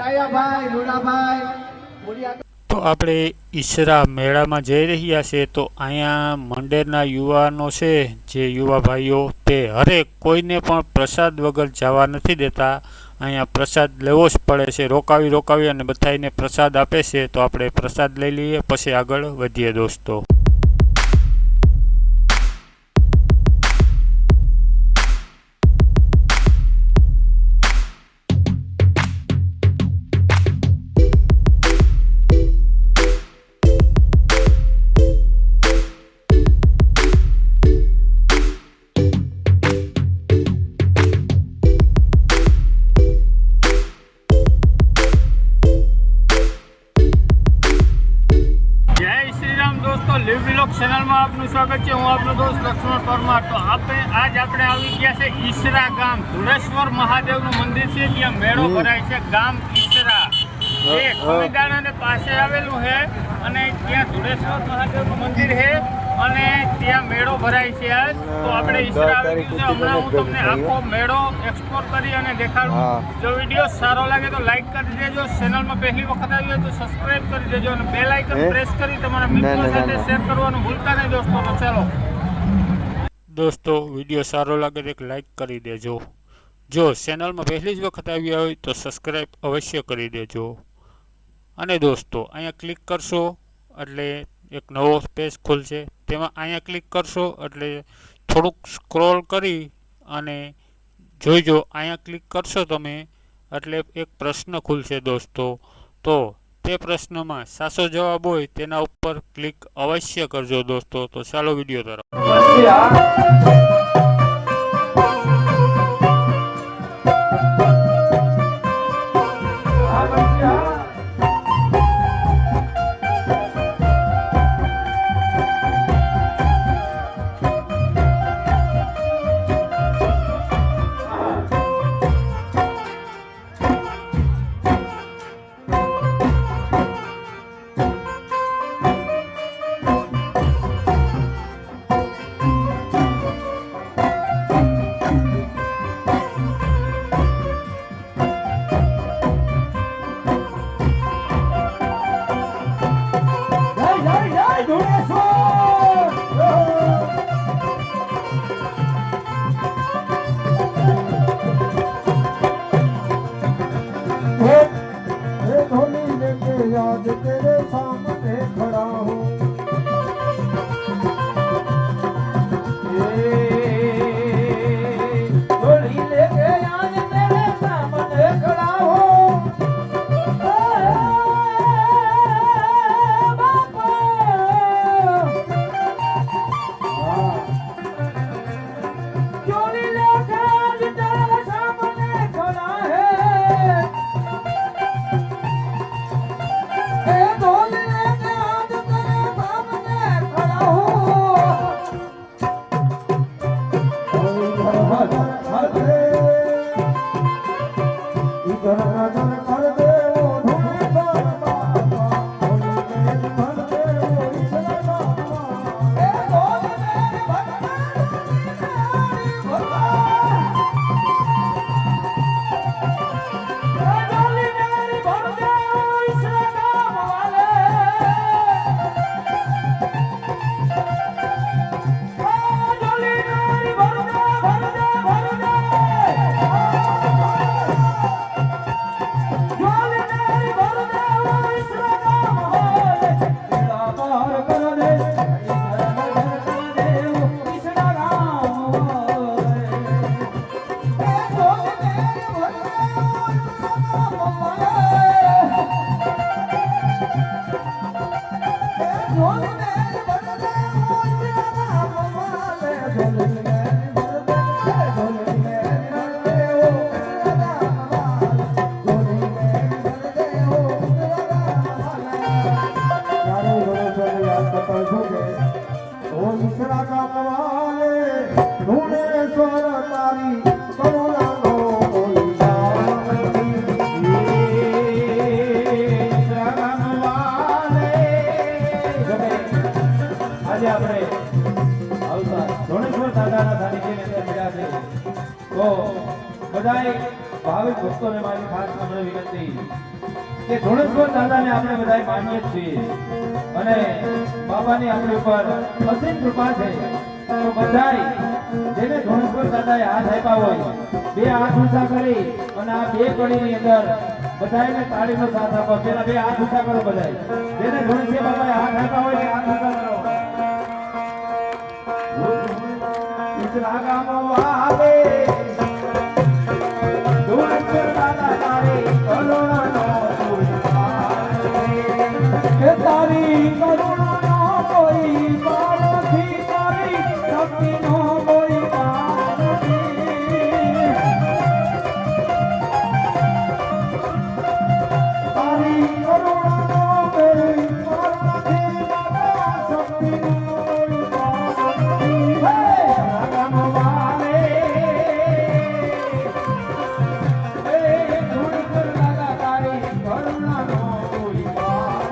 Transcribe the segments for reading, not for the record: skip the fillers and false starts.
કાયાભાઈ રૂડાભાઈ તો આપણે ઈસરા મેળામાં જઈ રહ્યા છે। તો અહીંયા મંડળના યુવાનો છે, જે યુવા ભાઈઓ, તે હરેક કોઈને પણ પ્રસાદ વગર જવા નથી દેતા। અહીંયા પ્રસાદ લેવો જ પડે છે, રોકાવી અને બધાને પ્રસાદ આપે છે। તો આપણે પ્રસાદ લઈ લઈએ, પછી આગળ વધીએ દોસ્તો। लिव व्लॉग चैनल में आपनु स्वागत है। हूँ आपनो दोस्त लक्ष्मण परमार। तो आज આપણે આવી ગયા છે ઈસરા ગામ। ધુળેશ્વર મહાદેવનું મંદિર છે, ત્યાં મેળો ભરાય છે। ગામ ઈસરા એ ખમીદાણાને પાસે આવેલું છે અને ત્યાં ધુળેશ્વર મહાદેવનું મંદિર છે અને ત્યાં મેળો ભરાય છે આજ। તો આપણે ઈસરા આવી ગયું છે। હમણાં હું તમને આખો મેળો એક્સપ્લોર કરી અને દેખાડું। જો વિડીયો સારો લાગે તો લાઈક કરી દેજો, ચેનલમાં પહેલી વખત આવી હોય તો સબસ્ક્રાઇબ કરી દેજો અને બેલ આઇકન પ્રેસ કરી તમારા મિત્રો સાથે શેર કરવાનું ભૂલતા નહીં દોસ્તો। તો ચાલો દોસ્તો, વિડીયો સારો લાગે તો એક લાઈક કરી દેજો। જો ચેનલમાં પહેલી જ વખત આવ્યા હોય તો સબસ્ક્રાઇબ અવશ્ય કરી દેજો। અને દોસ્તો અહીંયા ક્લિક કરશો એટલે એક નવો પેજ ખુલશે। તેમાં અહીંયા ક્લિક કરશો એટલે થોડુંક સ્ક્રોલ કરી અને જોઈજો। અહીંયા ક્લિક કરશો તમે એટલે એક પ્રશ્ન ખુલશે દોસ્તો। તો તે પ્રશ્નમાં સાચો જવાબ હોય તેના ઉપર ક્લિક અવશ્ય કરજો દોસ્તો। તો ચાલો વિડીયો તરફ। आज तेरे सामने खड़ा हूँ, डोली लेके आज तेरे सामने खड़ा हूँ। बापा डोली लेके आज तेरे सामने खड़ा है। આજે આપણે આવતા ધોણેશ્વર દાદાના સાનિધ્યની અંદર મળ્યા છે, તો બધાય ભાવિક ભક્તોને મારી ખાસ નમ્ર વિનંતી કે ધોળેશ્વર દાદાને આપણે બધા માનીએ જ છીએ અને બાબાની આપણી ઉપર અસીમ કૃપા છે. તો બધાય જેને ધોળેશ્વર દાદાએ હાથ આપ્યા હોય બે હાથ ઊંચા કરી અને આ બે કડીની અંદર બધાયને તાળીનો સાથ આપો. પેલા બે હાથ ઊંચા કરો બધાય. જેને ધોળેશ્વર બાબાએ હાથ આપ્યા હોય તે હાથ ઊંચા કરો. ઈસરા ગામો આવે ધોળેશ્વર દાદા તારે કરુણાનો તારી કરુણાનો કોઈ પાર નથી, તારી શક્તિનો કોઈ પાર નથી. તારી કરુણાનો કોઈ પાર નથી, દાદા શક્તિનો કોઈ પાર નથી. હે રાગમ વાલે હે ધૂળકર દાદા તારી કરુણાનો કોઈ પાર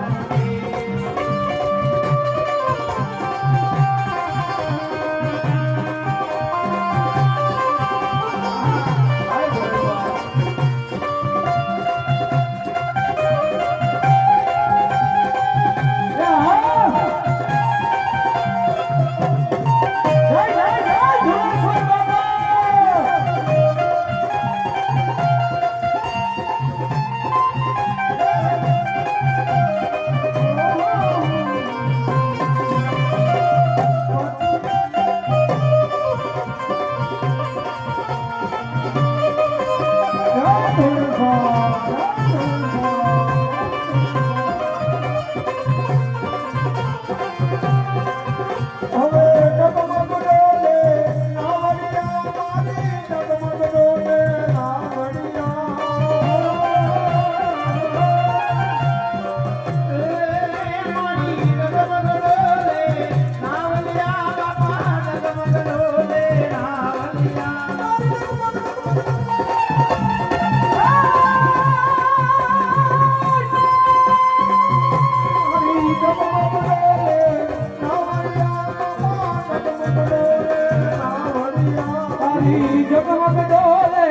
જગમગ ડોલે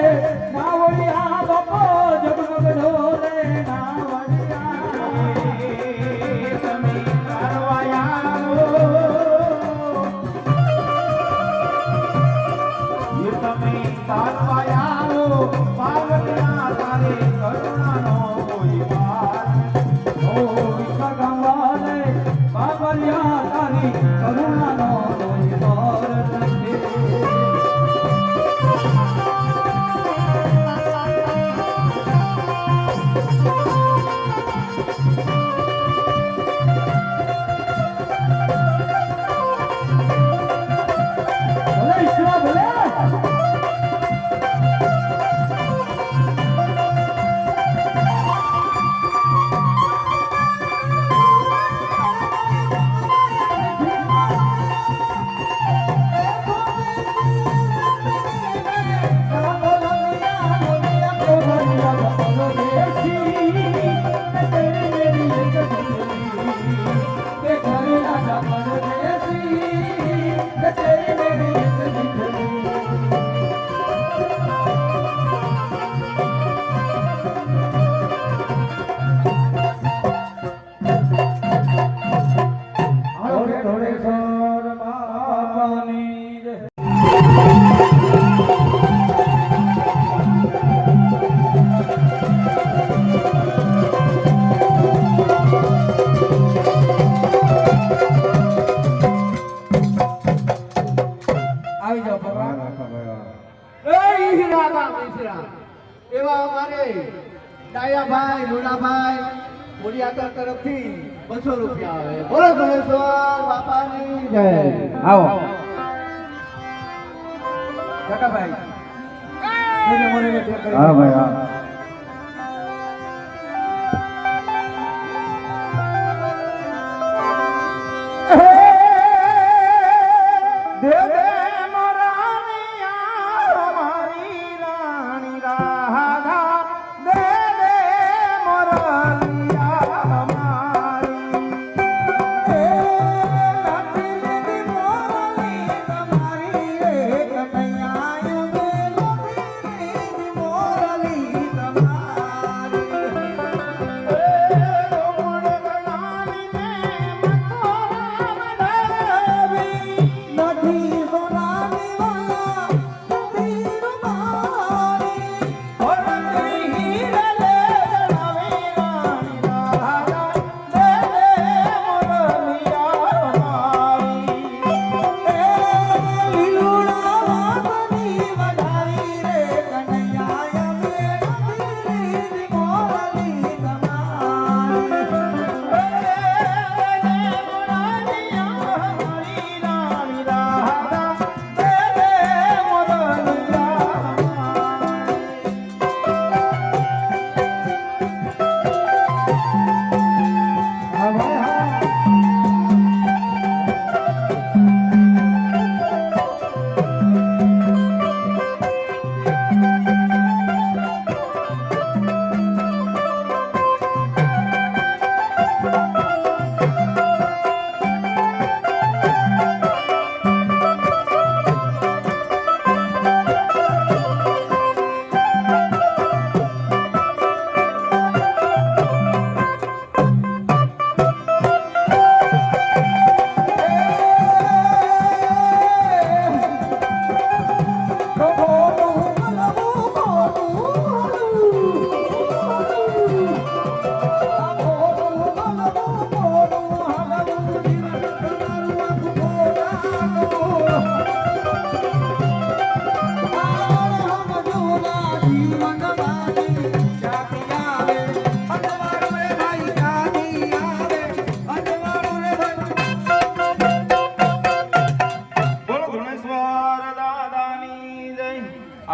નાવડિયા બાપા જગમગ ડોલે નાવડિયા તમે કારવાયા તમે કારવાયા પાવના તારે કરુણાનો કોઈ પાર. ઓ વિશ્વ ગંવાલે બાબરિયા તારી કરુણાનો કોઈ પાર નથી. એવા અમારે ડાયાભાઈ મુનાભાઈ બોડિયાદર તરફથી 200 રૂપિયા આવે. બોલો ગણેશ્વર બાપાની જય. આવો કાકાભાઈ હા ભાઈ હા.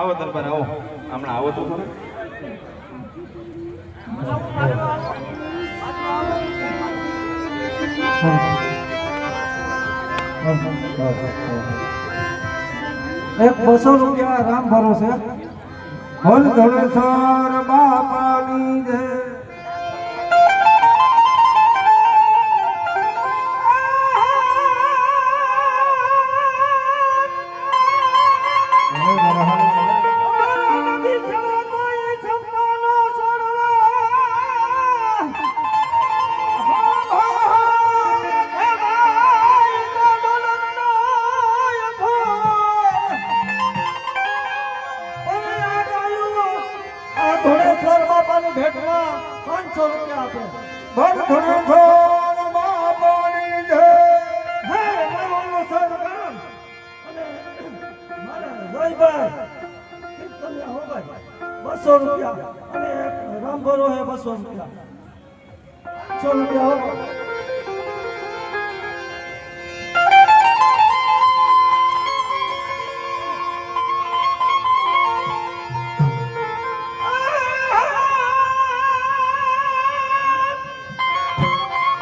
આવો દરબાર આવો હમણાં આવો તો ખરા. એક 200 રૂપિયા રામ ભરોસે બોલ ધોળેશ્વર બાપાની જય. ધોળેશ્વર બાપાની ભેટમાં 500 રૂપિયા આપે. બોલ ધોળેશ્વર બાપાની જય. હે મારું સરગામ અને મારા જયભાઈ કીર્તનિયા હો ભાઈ 200 રૂપિયા અને એક રામ ભરો હે 200 રૂપિયા 500 રૂપિયા હો.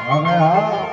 હવે હા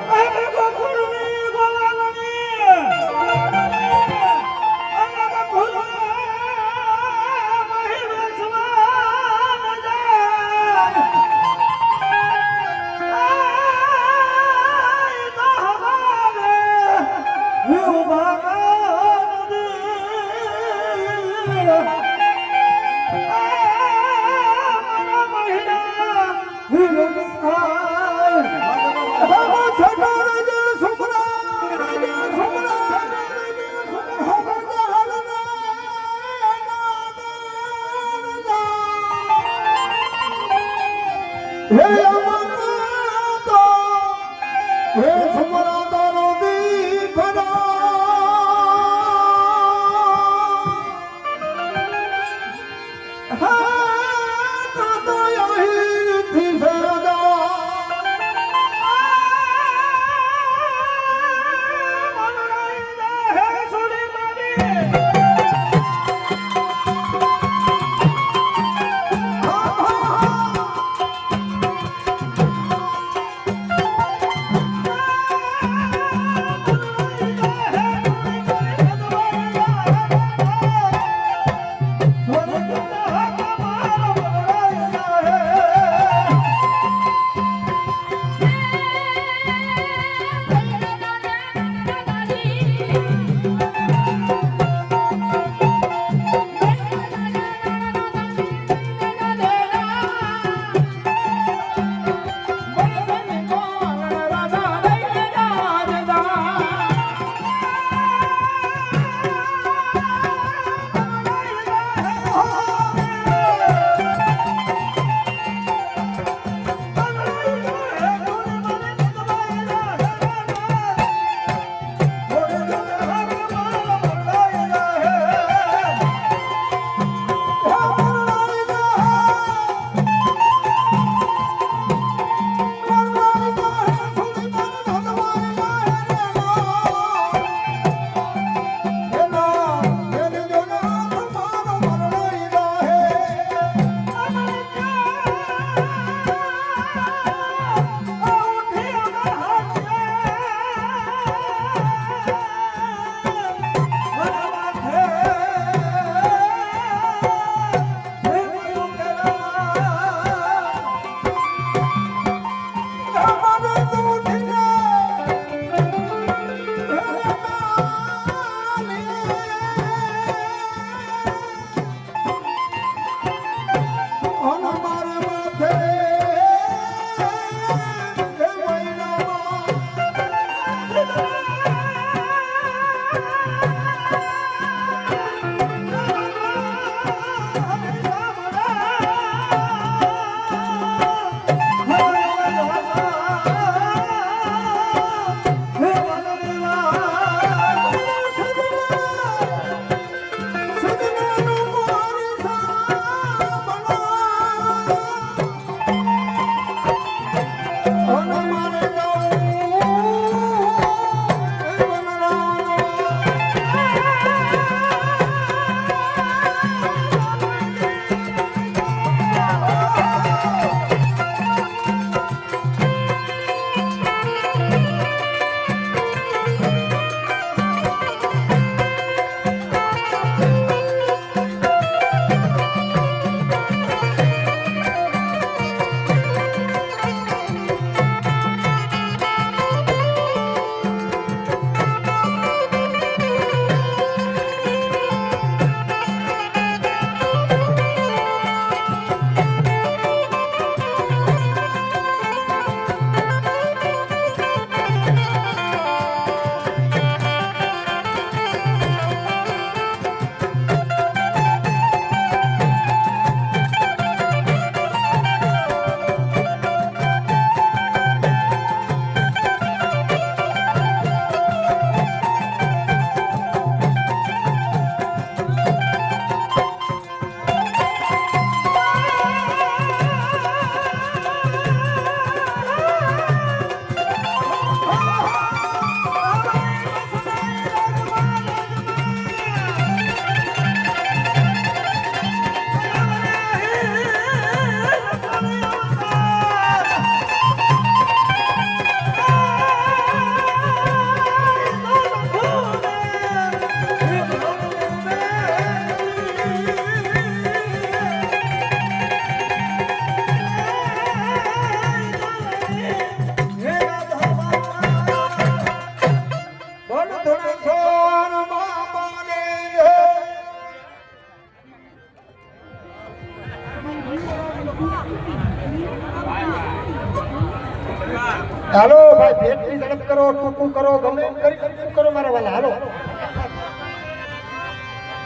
હાલો ભાઈ ભેટની ઝડપ કરો, ટૂંકું કરો, ગમે એમ કરી ટૂંકું કરો મારા વાલા. હાલો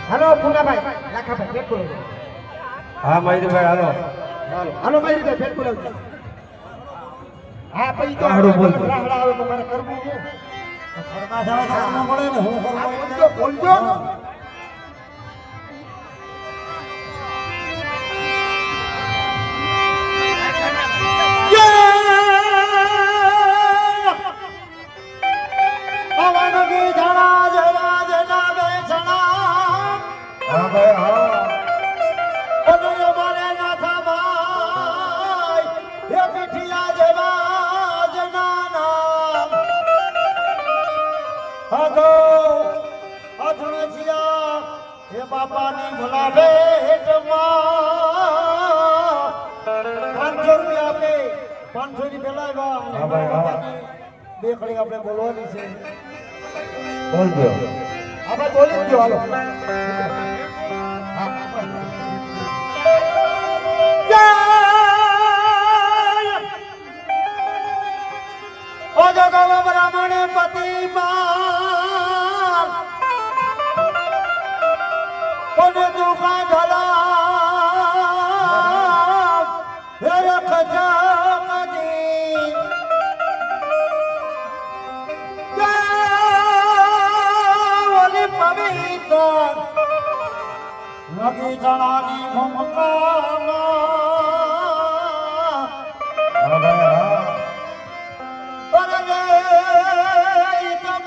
હાલો પૂનાભાઈ, લાખાભાઈ ભેટ બોલો. હા મયુરભાઈ હાલો. હાલો હાલો ભાઈ ભેટ બોલાવજો. હા પછી તો હાલો, બોલ. રાહડા આવે તો મારે કરવું શું? ઘરમાં જવા જવાનું મળે ને હું આ કરવા બોલજો, બોલજો. હા ભાઈ હા. બાપાની ભલાવે હેઠમાં 500 રૂપિયા આપે, 500 ની પેલા હા ભાઈ હા. બે ખડી આપણે બોલવાની છે. બોલજો. આપણે બોલી જ દો. હાલો ઓ જગવ બ્રાહ્મણ પતિ માં કોને દુખા ધરા હે રખજા કદી ઓલી પવિત્ર લગી જણાની ભૂમકામાં હા ભાઈ હા.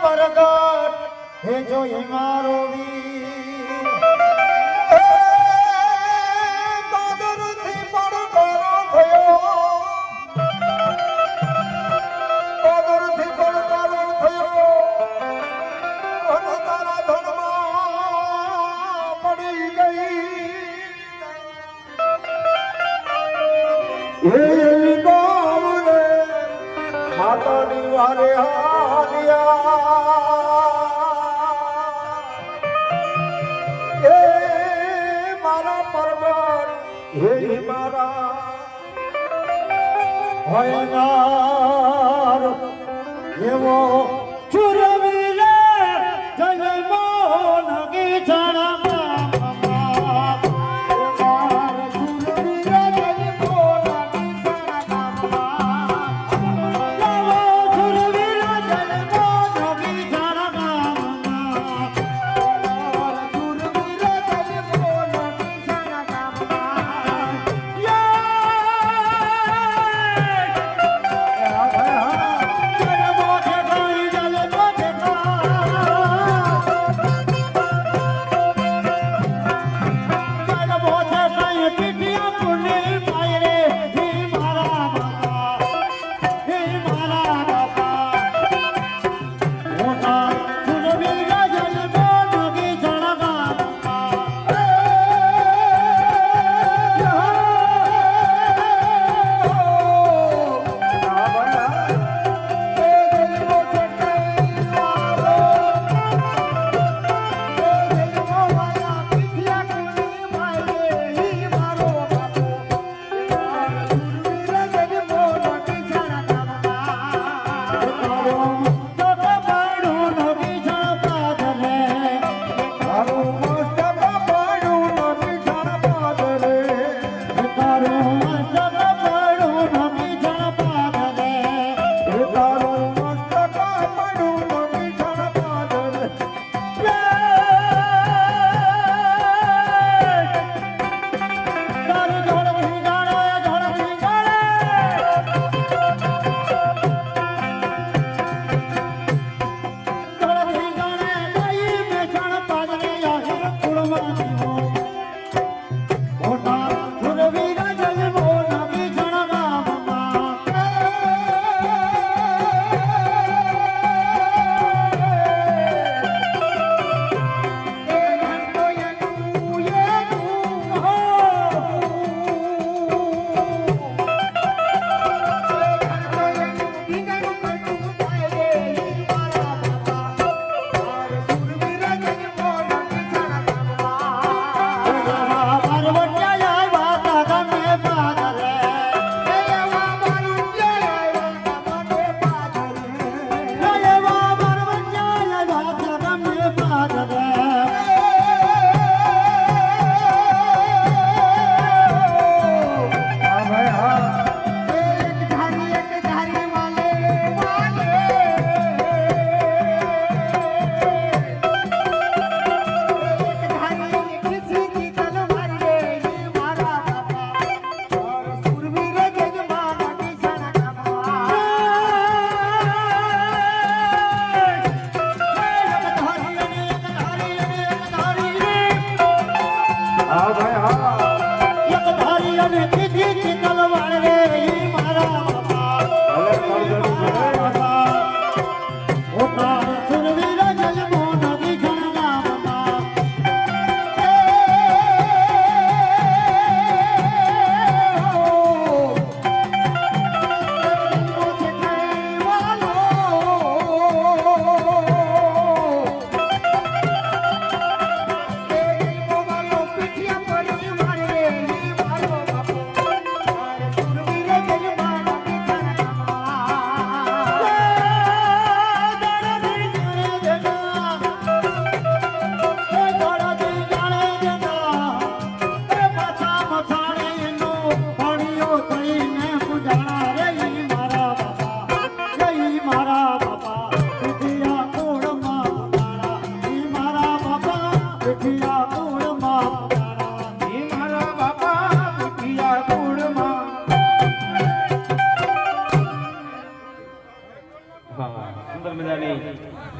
પરગટ હે જોઈ મારો વીર બાદરથી પડકારો થયો, બાદરથી પડકારો થયો અને તારા ધનમાં પડી ગઈ એ ગામ રે માતાની વારે હારિયા એ મારા પરગટ હે મારા હોયનાર એવો છુરવીલે જન્મો નગી છાણા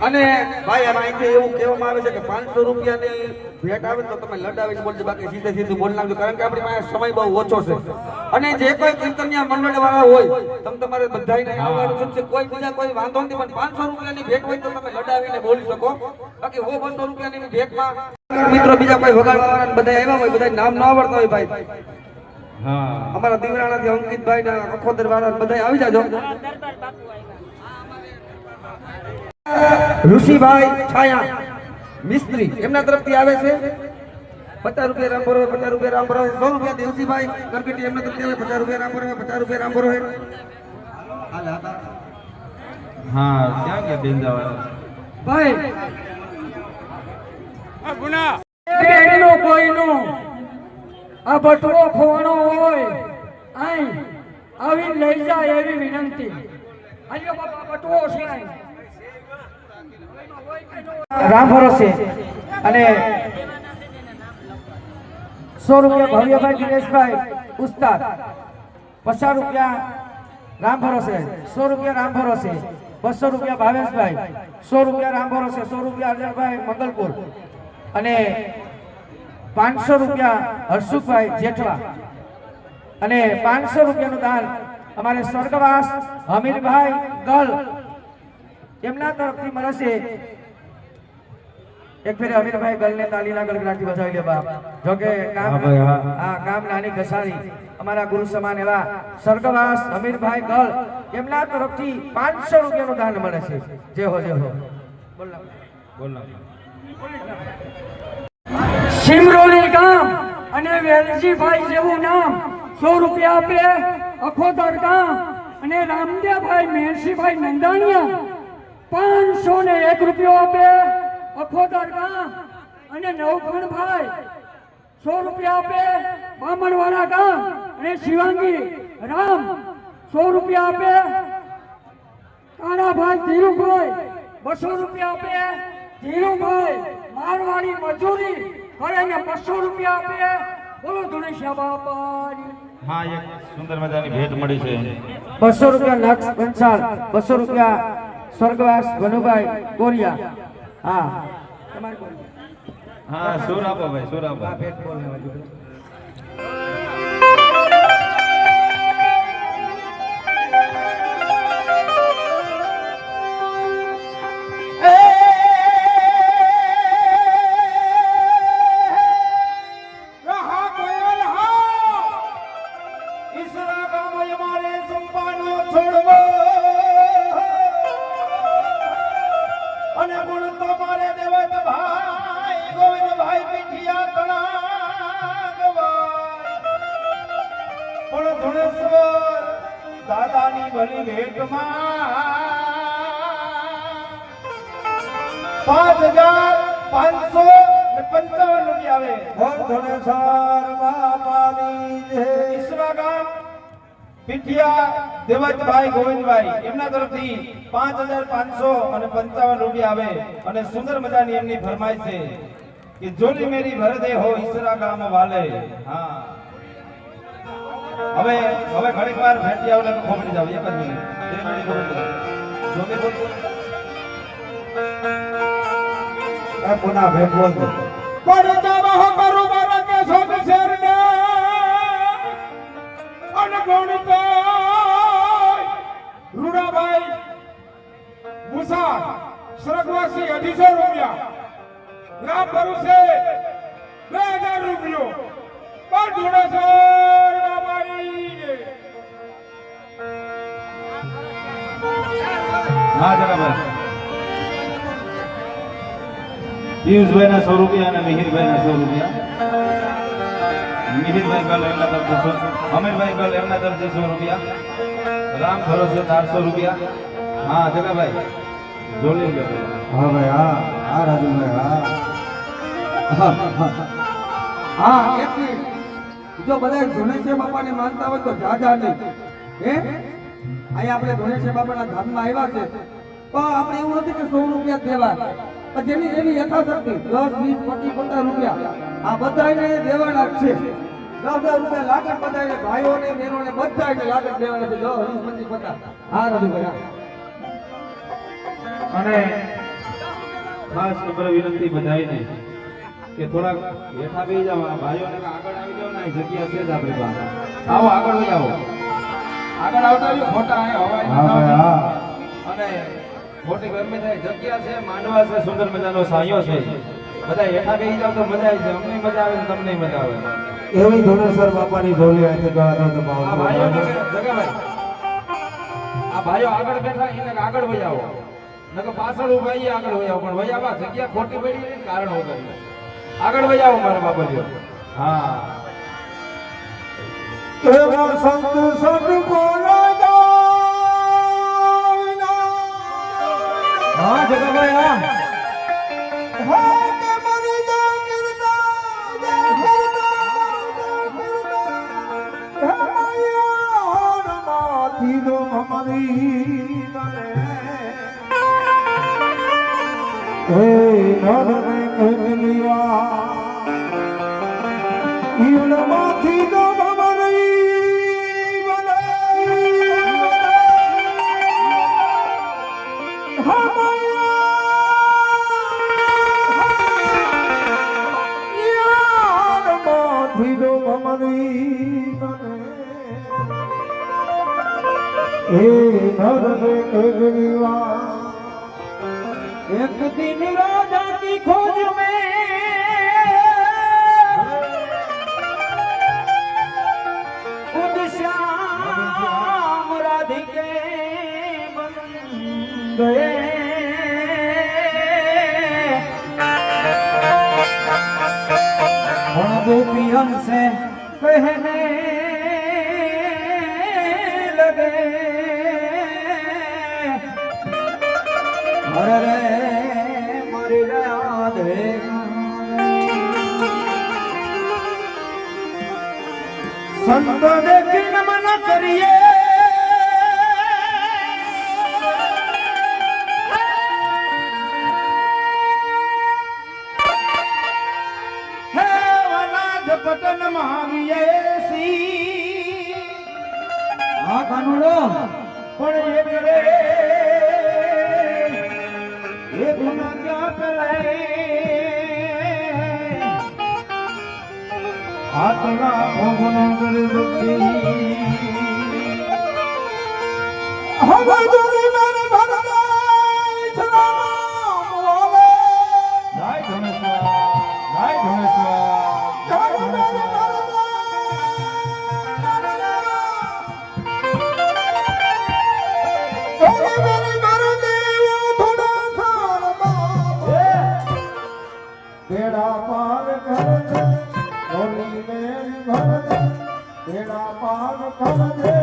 અને ભાઈ આમાં અહીંથી એવું કહેવામાં આવે છે કે 500 રૂપિયાની ભેટ આવે તો તમે લડાવીને બોલજો, બાકી સીધે સીધું બોલી નાખજો, કારણ કે આપણી પાસે સમય બહુ ઓછો છે. અને જે કોઈ કીર્તનિયા મંડળ વાળા હોય તમારે બધાને આવવાનું છે, કોઈ બીજા કોઈ વાંધો નથી, પણ 500 રૂપિયાની ભેટ હોય તો તમે લડાવીને બોલી શકો. બાકી 200 રૂપિયાની ભેટમાં મિત્રો બીજા કોઈ વગાડવાવાળા બધા આવ્યા હોય, બધા નામ ન આવડતા હોય ભાઈ, હા અમારા દીવરાણાથી અંકિતભાઈ ના અખોદર વાળા બધા આવી જાજો. ઋષિભાઈ છાયા મિસ્ત્રી એમના તરફથી આવે છે 50 રૂપિયા રામ ભરો, 50 રૂપિયા રામ ભરો, 100 રૂપિયા દેવજીભાઈ કરકટી એમના તરફથી આવે 50 રૂપિયા રામ ભરો, 50 રૂપિયા રામ ભરો. હા ક્યાં ગયા બેંદાવાળા ભાઈ બેનનો કોઈનો આ બટવો ખોવાનો હોય આઈ આવી લઈ જાય એવી વિનંતી. આજો બાપા બટવો છે આઈ રામ ભરોસે અને 100 રૂપિયા ભવ્યભાઈ દિનેશભાઈ ઉસ્તાદ, 50 રૂપિયા રામ ભરોસે, 100 રૂપિયા રામ ભરોસે, 200 રૂપિયા ભાવેશભાઈ, 100 રૂપિયા રામ ભરોસે, 100 રૂપિયા અજયભાઈ મંગલપુર અને 500 રૂપિયા હર્ષુભાઈ જેઠવા અને 500 રૂપિયાનું દાન અમારે સ્વર્ગવાસ હમીરભાઈ ગલ એમના તરફથી મળશે. એક ફેરે અમીરભાઈ ગલને તાલીના ગળગડાટી બજાવી લે બાપ. જો કે કામ કામ નાની ઘસારી અમારા ગુરુ સમાન એવા સ્વર્ગવાસ અમીરભાઈ ગલ એમના તરફથી 500 રૂપિયાનું દાન મળે છે. જે હો બોલ સિમરોલી ગામ અને વેલજીભાઈ જેવું નામ 100 રૂપિયા આપે. અખોદર ગામ અને રામદેવભાઈ મેરસીભાઈ નંદાણીયા 501 રૂપિયો આપે. અખોદર ગામ અને નવખણભાઈ 100 રૂપિયા આપે. બામણવાડા ગામ અને શિવાંગી રામ 100 રૂપિયા આપે. કાળાભાઈ ધીરુભાઈ 200 રૂપિયા આપે. ધીરુભાઈ મારવાડી મજૂરી કરીને 200 રૂપિયા આપે. બોલો ધુણેશિયા બાપાની. હા એક સુંદર મજાની ભેટ મળી છે. 200 રૂપિયા લક્ષ પંચાલ, 200 રૂપિયા સ્વર્ગવાસ વનુભાઈ કોરિયા. હા હા સુર આપો ભાઈ, સુર આપો. દાદાની ભલી ભેટમાં 5555 રૂપિયા આવે. ધનેશ્વર બાપાની જય. ઈસરા ગામ પીઠિયા દેવતભાઈ ગોવિંદભાઈ એમના તરફથી 5555 રૂપિયા આવે. અને સુંદર મજાની એમની ફરમાઈશ છે કે જોલી મેરી ભર દે હો ઈસરા ગામ વાલે. હા હવે ઘડીક વાર ભેટી આવલે ખોબડી જાવ. એક જ મિનિટ 2 મિનિટ ખોબડી જાવ. જોકે બોલ એ પુના ભેટ બોલ દો. પર જાવા કરું મારા કે સોગ શેરને અનગુણિત રૂડાભાઈ મુસા સ્વર્ગવાસી 250 રૂપિયા. રામ ભરોસે 2000 રૂપિયો. પર ધુણેશ્વર બાબાની જય. હા જનાભાઈ પિયુષભાઈ ના 100 રૂપિયા અને મિહિરભાઈ ના 100 રૂપિયા. મિહિરભાઈ ગલ એમના તરફથી 100, અમીરભાઈ ગલ એમના તરફથી 100 રૂપિયા. રામ ભરોસે 400 રૂપિયા. હા જગાભાઈ જોલી લો. હા ભાઈ હા રાજુભાઈ હા એક મિનિટ. જો બધા ધુણેશ્વર બાપાને માનતા હોય તો જાજા નહીં. અહીંયા આપણે ધુણેશ્વર બાપાના ધામમાં આવ્યા છે, તો આપણે એવું નથી કે 100 રૂપિયા દેવા, પણ જેની જેવી યથાશક્તિ 10, 20, 25, 50 રૂપિયા આ બધાને દેવાના જ છે. 10 રૂપિયા લાગત બધાને ભાઈઓને બહેનોને બધાને લાગત દેવાના છે. 10, 20, 25, 50. હા રવિભાઈ અને ખાસ નમ્ર વિનંતી બધાને કે થોડાક બેઠા બેસી જાઓ આ ભાઈઓને આગળ આવી જાઓ ને આ જગ્યા છે જ આપણી પાસે આવો આગળ વહી આવો આગળ આવતા રહ્યો ખોટા હવા અને ખોટી ગરમી થાય જગ્યા છે માંડવા છે સુંદર મજાનો સાયો છે બધા હેઠા બેસી જાવ તો મજા આવી જાય અમને મજા આવે તો તમને મજા આવે એવી ધોળેશ્વર બાપાની ઝોલી આજે ગાતો તો આ ભાઈઓને જગાભાઈ આ ભાઈઓ આગળ બેઠા એને આગળ વહી આવો નકર પાછળ ઉભા ઈ આગળ વહી આવો પણ વહી આવા જગ્યા ખોટી પડી ને કારણ વગર આગળ વહી આવો મારા બાપાજીઓ હા એવો સંત સદ બોલા ગાના હા જગાભાઈ હા હા કે મરી જા કિરદા હે માયા માથી દો મમરી બને હે નરને કહેલિયા ઈણ માથી દો મમરી બને एक दिन राजा की खोज में खुद श्याम राधिके बन गए गोपियन से कहने लगे अरे रे मर गया दे संत देखी नमन करिए हे वनाज पटन माविए सी आ कानूड़ो पण ये करे ये गुना क्या पलाए आत्मा भगवान कर दुखी हवा जोरी मेरे भरदाई सलाम वाले જય ધનેશ્વર જય ધનેશ્વર જય ધનેશ્વર बेड़ा पार कर दे, होली में भर दे, बेड़ा पार कर दे।